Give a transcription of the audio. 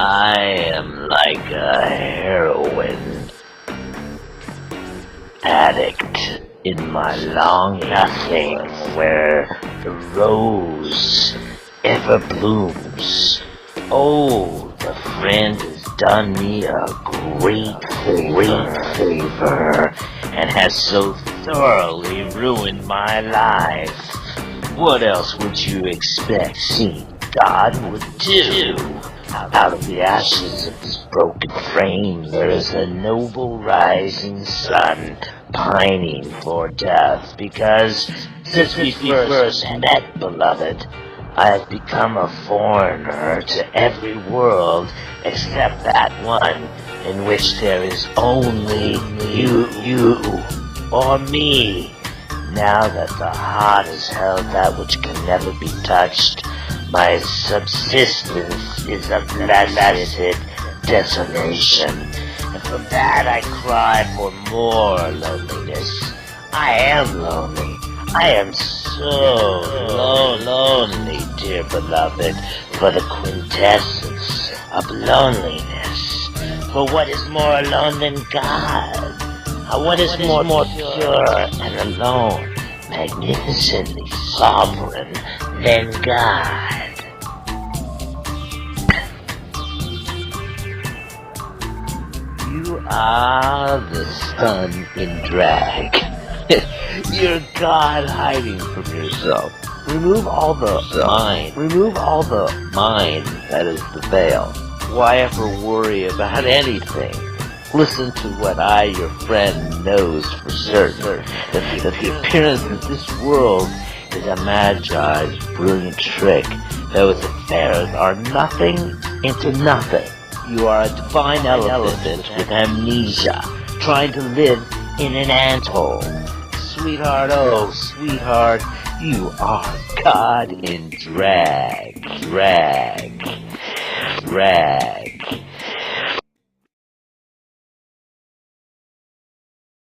I am like a heroin addict in my long nothing where the rose ever blooms. Oh, the friend has done me a great favor and has so thoroughly ruined my life. What else would you expect seeing God would do? Out of the ashes of this broken frame there is a noble rising sun pining for death, because since we first met, beloved, I have become a foreigner to every world except that one in which there is only you or me. Now that the heart has held that which can never be touched, my subsistence is a blessed desolation, and from that I cry for more loneliness. I am lonely. I am so lonely, dear beloved, for the quintessence of loneliness. For what is more alone than God? What is more pure and alone, magnificently sovereign than God? You are the sun in drag. You're God hiding from yourself. Remove all the mind, that is the veil. Why ever worry about anything? Listen to what I, your friend, knows for certain, that the appearance of this world is a Magi's brilliant trick. Those affairs are nothing into nothing. You are a divine elephant with amnesia, trying to live in an anthill. Sweetheart, oh sweetheart, you are God in drag.